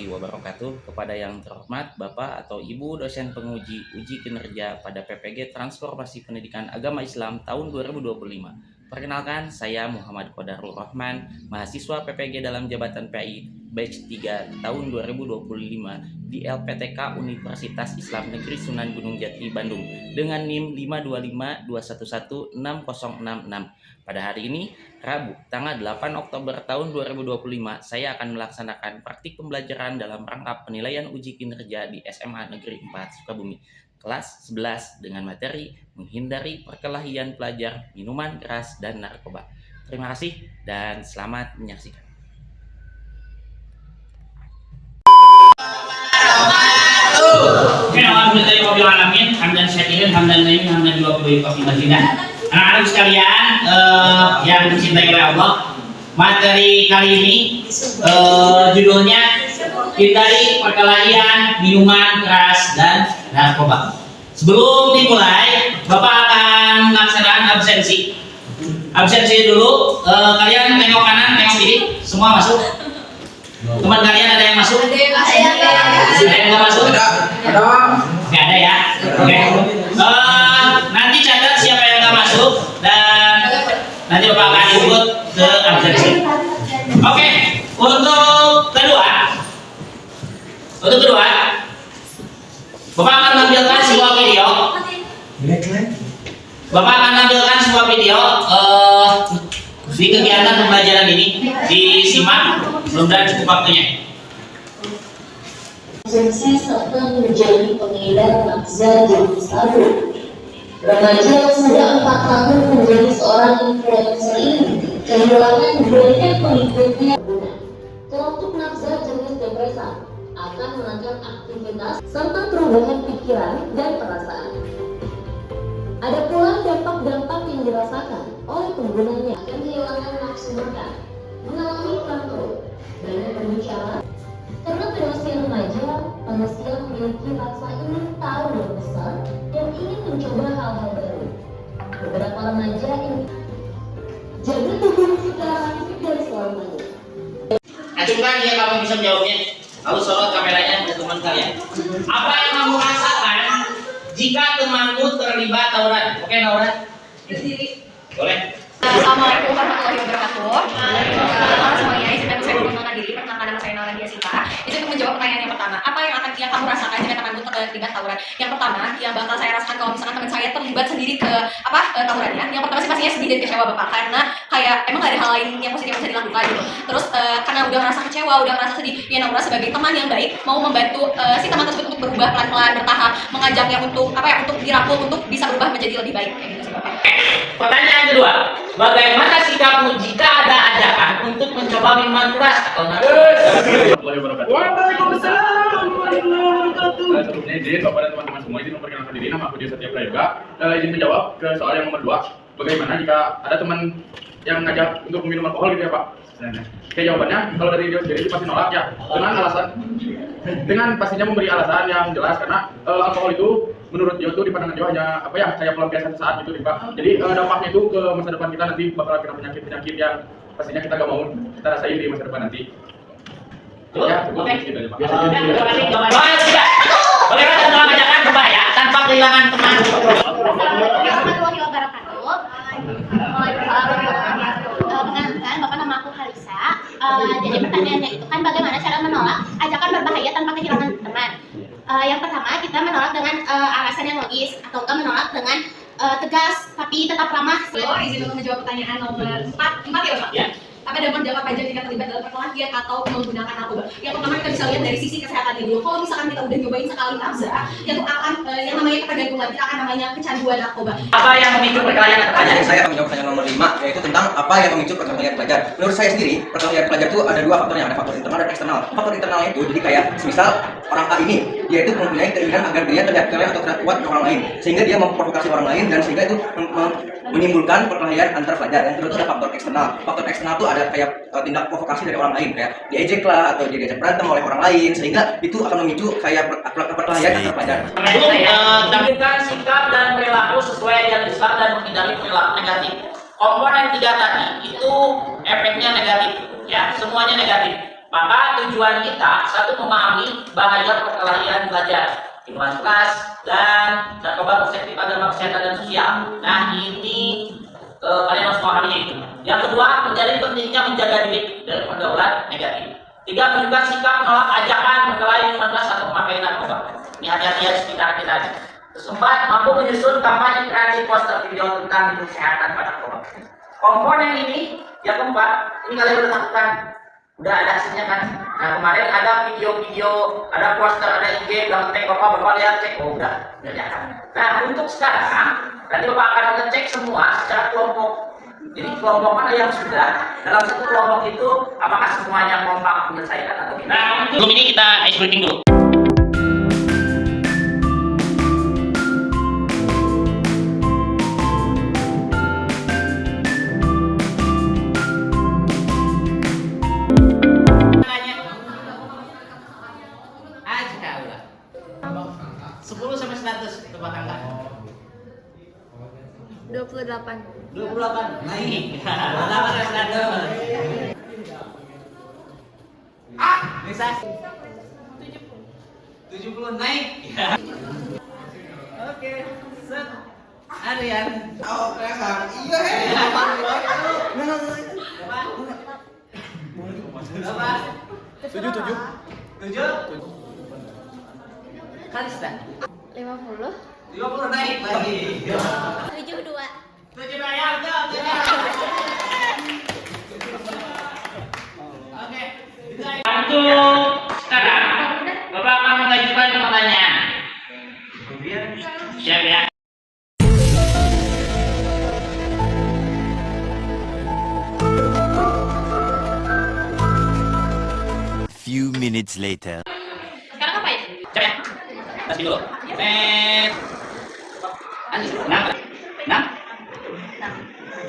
warahmatullahi wabarakatuh. Kepada yang terhormat Bapak atau Ibu dosen penguji uji kinerja pada PPG Transformasi Pendidikan Agama Islam tahun 2025. Perkenalkan, saya Muhammad Qadarul Rahman, mahasiswa PPG dalam jabatan PI batch 3 tahun 2025 di LPTK Universitas Islam Negeri Sunan Gunung Jati, Bandung dengan NIM 52521160666. Pada hari ini, Rabu, tanggal 8 Oktober tahun 2025, saya akan melaksanakan praktik pembelajaran dalam rangka penilaian uji kinerja di SMA Negeri 4 Sukabumi, kelas 11 dengan materi menghindari perkelahian pelajar, minuman keras, dan narkoba. Terima kasih dan selamat menyaksikan. Anak-anak sekalian yang dicintai oleh Allah, materi kali ini judulnya hindari perkelahian, minuman keras, dan narkoba. Sebelum dimulai, Bapak akan melaksanakan absensi. Absensi dulu. Kalian tengok kanan, tengok kiri, semua masuk. Teman kalian ada yang masuk? Ada yang nggak masuk? Ada. Nggak ada ya? Oke. Nanti catat siapa yang nggak masuk dan nanti Bapak akan ikut ke absensi. Oke. Untuk kedua, Bapak akan menampilkan sebuah video. Bapak akan menampilkan sebuah video di kegiatan pembelajaran ini. Disimak, mudah-mudahan cukup waktunya. Konsumsi serta menjadi pengedar nakza jenis sabu. Remaja yang sudah 4 tahun menjadi seorang influencer ini kehilangan banyak pengikutnya. Kelompok nakza jenis depresan akan menangkap aktivitas serta perubahan pikiran dan perasaan. Ada pula dampak-dampak yang dirasakan oleh penggunanya akan kehilangan nafsu makan, mengalami kantuk, banyak berbicara. Karena pada usia remaja, manusia memiliki rasa ingin tahu yang besar dan ingin mencoba hal-hal baru. Beberapa remaja ini jadi tubuh secara fisik dan selamanya. Acungkan jika kamu bisa menjawabnya. Lalu sorot kameranya ke teman kalian. Apa yang kamu rasakan jika temanmu terlibat tawuran? Oke, tawuran? Boleh. Assalamualaikum warahmatullahi wabarakatuh. Halo semuanya, izinkan saya memperkenalkan diri. Perkenalkan nama saya Nora Diasita. Itu untuk menjawab pertanyaan yang pertama. Apa yang kamu rasakan jika temanmu terlibat tawuran? Yang pertama, yang bakal saya rasakan kalau misalkan teman saya terlibat sendiri ke tawurannya. Yang pertama sih pastinya sedih dan kecewa Bapak, karena kayak emang gak ada hal lain yang positif yang bisa dilakukan gitu. Terus karena udah merasa kecewa, udah merasa sedih, ya Nora sebagai teman yang baik mau membantu si teman tersebut untuk berubah pelan-pelan, bertahap, mengajaknya untuk untuk dirangkul untuk bisa berubah menjadi lebih baik kayak gitu sih Bapak. Pertanyaan kedua, bagaimana sikapmu jika ada ajakan untuk mencoba minuman keras atau narkoba? Waalaikumsalam warahmatullahi wabarakatuh. Sebelumnya izin Bapak dan teman-teman semua izin memperkenalkan diri, nama aku Dia Satya Prayoga. Izin menjawab ke soal yang nomor 2. Bagaimana jika ada teman yang ngajak untuk minum alkohol gitu ya Pak? Oke, jawabannya kalau dari dia sendiri pasti nolak ya, dengan pastinya memberi alasan yang jelas, karena alkohol itu menurut dia tuh di pandangan dia hanya kayak pelampiasan saat gitu Pak. Jadi dampaknya itu ke masa depan kita nanti bakal kena penyakit-penyakit yang pastinya kita gak mau kita rasain di masa depan nanti. Ya, cukup gitu aja Pak. Bagaimana tentang ajakan berbahaya tanpa kehilangan teman? Warahmatullahi wabarakatuh. Perkenalkan, Bapak, nama aku Kalisa. Jadi pertanyaannya itu kan bagaimana cara menolak ajakan berbahaya tanpa kehilangan teman? Yang pertama, kita menolak dengan alasan yang logis, atau kita menolak dengan tegas tapi tetap ramah. Izin untuk menjawab pertanyaan nomor 4 ya Bapak? Ya. Apa dampak pajak jika terlibat dalam perkelahian atau menggunakan narkoba? Yang pertama kita bisa lihat dari sisi kesehatannya dulu. Kalau misalkan kita udah nyobain sekali nafza, yang akan yang namanya ketergantungan, kita akan namanya kecanduan narkoba. Apa yang memicu perkelahian antar pelajar? Saya akan menjawab pertanyaan nomor 5, yaitu tentang apa yang memicu perkelahian pelajar. Menurut saya sendiri, perkelahian pelajar itu ada 2 faktornya, ada faktor internal dan eksternal. Faktor internalnya itu jadi kayak semisal orang A ini, dia itu mempunyai keinginan agar dia terlihat keren atau terlihat kuat orang lain, sehingga dia memprovokasi orang lain dan sehingga itu menimbulkan perkelahian antar pelajar. Yang kedua itu ada faktor eksternal. Faktor eksternal itu ada kayak tindak provokasi dari orang lain, kayak diejek lah atau diajak berantem oleh orang lain, sehingga itu akan memicu kayak perkelahian antar pelajar. Tampilkan sikap dan perilaku sesuai ajaran Islam dan menghindari perilaku negatif. Komponen 3 tadi itu efeknya negatif, ya semuanya negatif. Maka tujuan kita satu memahami bahaya perkelahian belajar, minuman keras, dan narkoba positif agama, kesehatan dan sosial. Nah ini kalian harus memahami itu. Yang kedua, menjadi pentingnya menjaga diri dari pergaulan negatif. Tiga, menunjukkan sikap menolak ajakan berkelahi minuman keras atau memakai narkoba. Ini hati-hati ya sekitar kita aja. Terus empat, mampu menyusun kampanye kreatif poster video tentang hidup kesehatan pada narkoba. Komponen ini yang keempat, ini kalian udah lakukan, udah ada hasilnya kan. Nah kemarin ada video-video, ada poster, ada IG, bilang tentang bapak lihat cek, oh udah jalan. Nah untuk sekarang, nanti bapak akan ngecek semua secara kelompok. Jadi kelompok mana yang sudah dalam satu kelompok itu, apakah semuanya kompak menyelesaikan atau tidak. Nah sebelum ini kita ice breaking dulu. Sepuluh sampai 100 tebak angka. 28. 28 naik. 28 sampai 100. Bisa? 70 naik. Oke, set. Arian. Oh, kelihatan. Iya, Berapa? 7. Kalista. 50. 50 naik lagi. 72. 7 bayar, betul. Oke. Untuk sekarang, Bapak akan mengajukan pertanyaan. Siap ya. Few minutes later. Sekarang apa ya? Siap ya. Tes dulu. Tes. 6.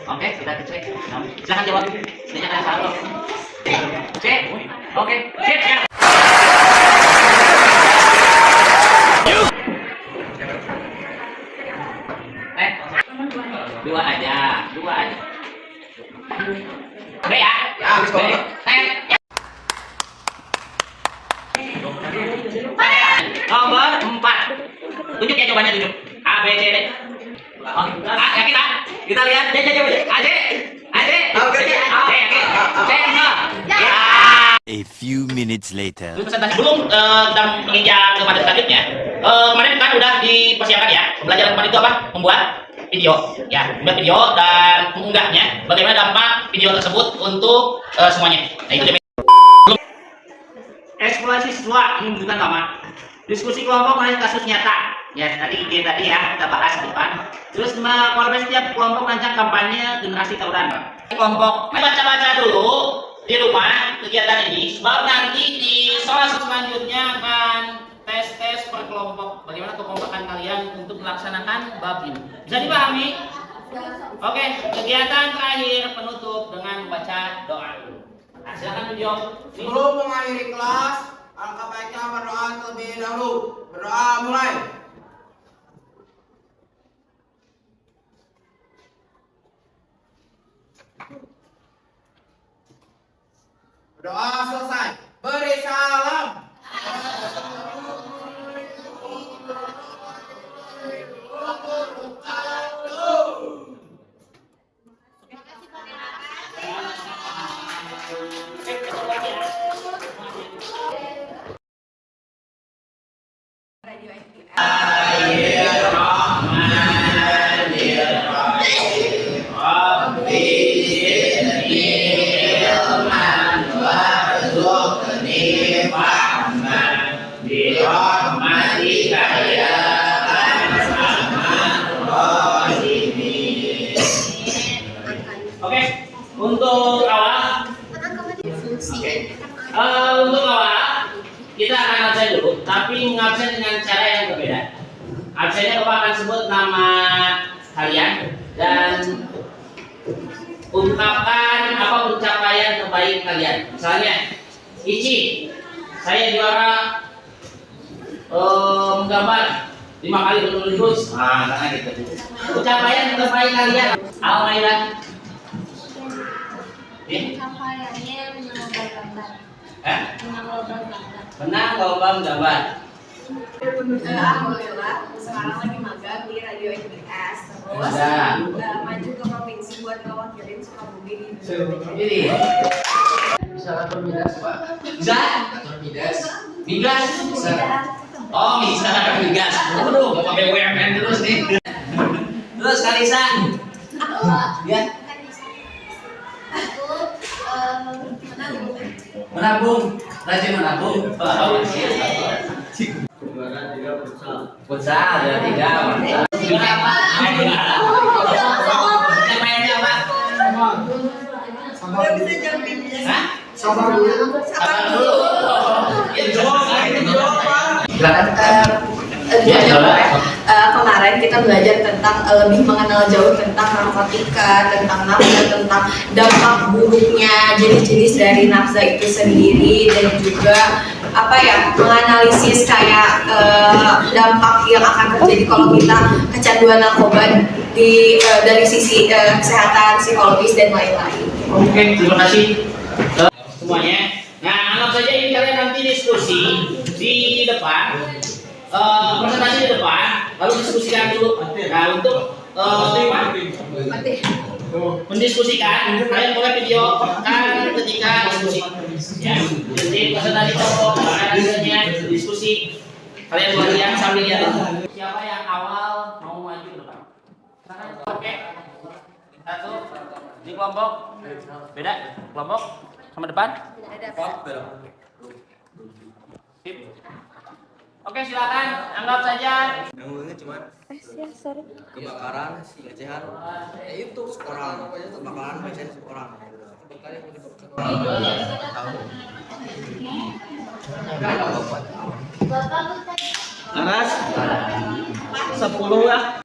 Oke, kita cek. Silahkan jawab. Sebenarnya kalian salah. Cek. Oke, cek ya. Dua aja. Oke ya. Oke. Nomor 4. Tunjuk ya jawabannya, tunjuk. A, B, C, D. Oh, yakin ah? Kita lihat. A few minutes later. Sebelum kita menginjak kepada selanjutnya, kemarin kan udah dipersiapkan ya. Pembelajaran kemarin itu apa? Membuat video, ya, membuat video dan mengunggahnya. Bagaimana dampak video tersebut untuk semuanya? Nah itu dia. Eksplorasi siswa ini membutuhkan lama. Diskusi kelompok mengenai kasus nyata. Ya, tadi ide tadi ya kita bahas di depan. Terus mengorganisasi setiap kelompok merancang kampanye generasi tawuran. Kelompok baca-baca dulu di rumah kegiatan ini. Sebab nanti di soal selanjutnya akan tes per kelompok. Bagaimana kekompakan kalian untuk melaksanakan bab ini? Bisa dipahami? Oke, kegiatan terakhir penutup dengan membaca doa dulu. Nah, silakan tunjuk. Sebelum mengakhiri kelas, alangkah baiknya berdoa terlebih dahulu. Berdoa mulai. Berdoa selesai. Beri salam. Oke, untuk awal, untuk awal kita akan absen dulu, tapi mengabsen dengan cara yang berbeda. Absennya Bapak akan sebut nama kalian dan ungkapkan apa pencapaian terbaik kalian. Misalnya, Ici, saya juara menggambar 5 kali berturut-turut. Nah, karena gitu. Pencapaian terbaik kalian, Almaira. Pencapaiannya menggambar gambar. Menang lomba gambar. Alhamdulillah sekarang lagi magang di Radio SBS, terus maju ke provinsi buat ngewakilin Sukabumi di Jadi bisa atur migas Pak? Bisa? Atur migas? Migas? Bisa. Oh bisa atur migas. Waduh, mau pakai BUMN terus nih. Terus Kalisa? Aku Ya? aku menabung. Menabung, rajin menabung. Futsal, ada 3. Juara apa? Mainnya apa? bisa jumping Hah? Sabar dulu. Sabar dulu. Ya, silakan. Kemarin kita belajar tentang lebih mengenal jauh tentang narkotika, tentang nafsa, tentang dampak buruknya jenis-jenis dari nafsa itu sendiri, dan juga menganalisis kayak dampak yang akan terjadi kalau kita kecanduan narkoba dari sisi kesehatan psikologis dan lain-lain. Oke, terima kasih semuanya. Nah, anggap saja ini kalian nanti diskusi di depan, presentasi di depan, lalu diskusikan dulu. Nah, untuk mendiskusikan, kalian boleh video kan ketika diskusi. Ya, jadi presentasi pokok, hasilnya diskusi. Kalian boleh lihat sambil lihat. Siapa yang awal mau maju ke depan? Oke. 1 di kelompok. Beda kelompok sama depan? Beda. Sip. Oke, silakan. Anggap saja Gangguannya cuma kebakaran, pelecehan, itu orang kebakaran, pelecehan orang. Aras 10 lah.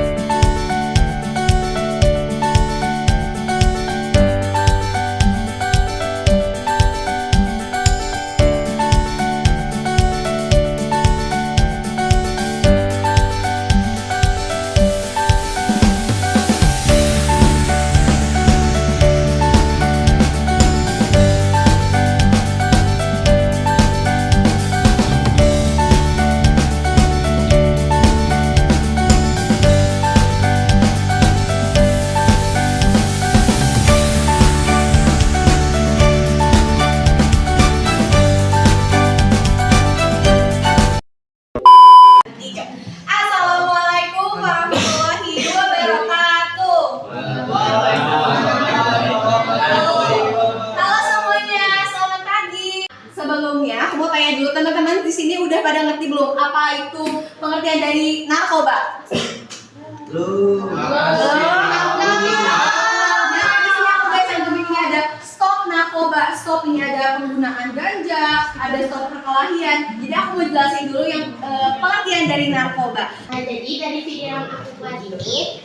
Assalamualaikum warahmatullahi wabarakatuh. Halo semuanya, selamat pagi. Sebelumnya, aku mau tanya dulu, teman-teman di sini udah pada ngerti belum apa itu pengertian dari narkoba? Lu. Nah, di sini aku guys cantumin ini ada stop narkoba, stop ini ada penggunaan ganja, ada stop perkelahian. Jadi aku mau jelasin dulu yang pengertian dari narkoba. Nah, jadi dari video yang aku buat ini,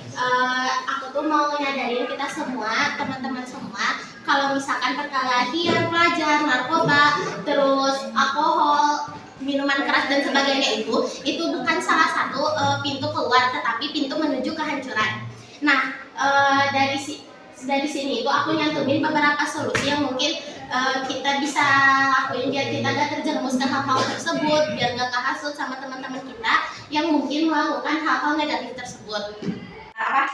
aku tuh mau nyadarin kita semua, teman-teman semua, kalau misalkan perkelahian, pelajar, narkoba, terus alkohol, minuman keras dan sebagainya itu bukan salah satu pintu keluar, tetapi pintu menuju kehancuran. Nah, dari sini itu aku nyantumin beberapa solusi yang mungkin kita bisa lakuin biar kita gak terjerumus ke hal-hal tersebut, biar gak kehasut sama teman-teman kita yang mungkin melakukan hal-hal negatif tersebut.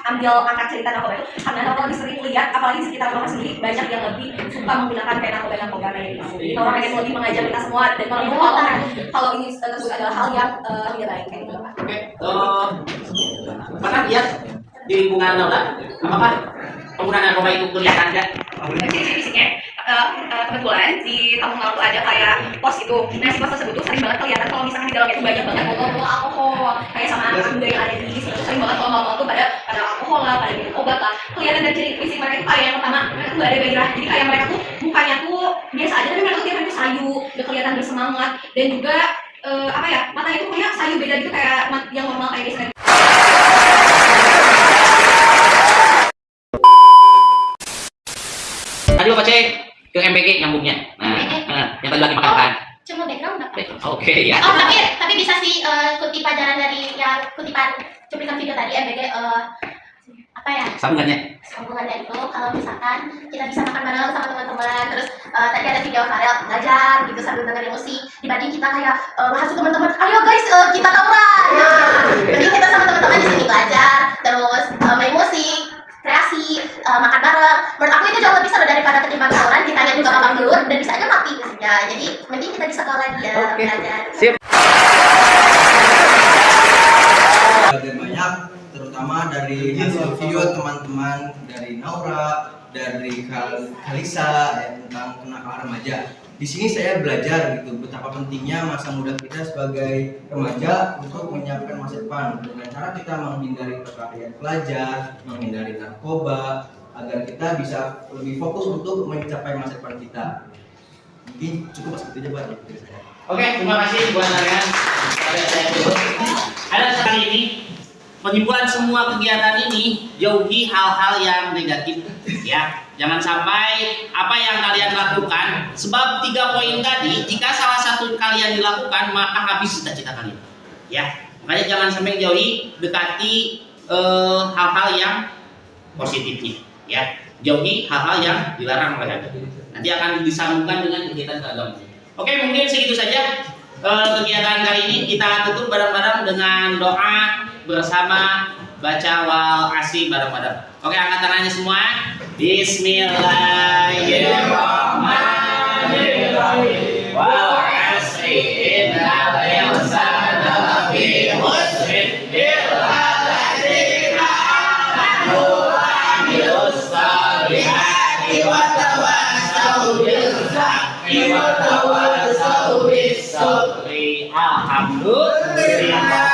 Ambil angkat cerita narkoba itu karena kalau lebih sering lihat, apalagi di sekitar rumah sendiri, banyak yang lebih suka menggunakan kayak narkoba kayak gitu. Jadi orang pengen lebih mengajar kita semua dan mengatakan kalau ini tersebut adalah hal yang tidak baik kayak gitu, Pak. Oke, pernah lihat di lingkungan Naula, apakah penggunaan narkoba itu kelihatan nggak? Ciri-ciri fisiknya kebetulan di tahun lalu ada kayak pos itu. Nah, si pos tersebut tuh sering banget kelihatan kalau misalkan di dalamnya itu banyak banget botol alkohol, kayak sama anak muda yang ada di situ sering banget kalau ngomong tuh pada alkohol lah, pada minum obat lah. Kelihatan dari ciri fisik mereka itu kayak yang pertama mereka tuh nggak ada gairah. Jadi kayak mereka tuh mukanya tuh biasa aja, tapi mereka tuh tiap hari tuh sayu, udah kelihatan bersemangat, dan juga matanya tuh kayak sayu beda gitu kayak yang normal kayak biasanya. Tadi Bapak cek ke MPG nyambungnya. Nah, yang tadi lagi makan. Cuma background apa? Oke ya. Oh, tapi bisa sih kutipan dari yang kutipan cuplikan video tadi MBG apa ya? Sambungannya. Sambungannya itu kalau misalkan kita bisa makan bareng sama teman-teman, terus tadi ada video viral belajar gitu sambil dengerin musik, dibanding kita kayak menghasut teman-teman, ayo guys kita tawuran. Nah, mending kita sama teman-teman di sini belajar, terus main musik, kreasi, makan bareng. Menurut aku itu jauh lebih seru daripada ketimbang tawuran. Ditanya juga babak belur dan bisa aja mati musiknya. Jadi mending kita di sekolah dia belajar. Sip. Belajar banyak, terutama dari hasil video teman-teman dari Naura, dari Kalisa tentang kenakalan remaja. Di sini saya belajar gitu betapa pentingnya masa muda kita sebagai remaja untuk menyiapkan masa depan dengan cara kita menghindari perkelahian pelajar, menghindari narkoba, agar kita bisa lebih fokus untuk mencapai masa depan kita. Mungkin cukup seperti itu aja dari saya. Oke, terima kasih buat kalian. Ada sekali ini penyimpulan semua kegiatan ini, jauhi hal-hal yang negatif ya. Jangan sampai apa yang kalian lakukan, sebab 3 poin tadi jika salah satu kalian dilakukan maka habis cita-cita kalian ya. Makanya jangan sampai jauhi, dekati hal-hal yang positifnya ya. Jauhi hal-hal yang dilarang oleh agama. Nanti akan disambungkan dengan kegiatan keagamaan. Oke, mungkin segitu saja kegiatan kali ini. Kita tutup bareng-bareng dengan doa bersama baca wal asih bareng-bareng. Oke, angkat tangannya semua. Bismillahirrahmanirrahim. Wal asri innal insana lafi khusr illa alladziina amanu wa 'amilus shalihati wa tawassaw bil haqqi wa tawassaw bis sabri. Alhamdulillah.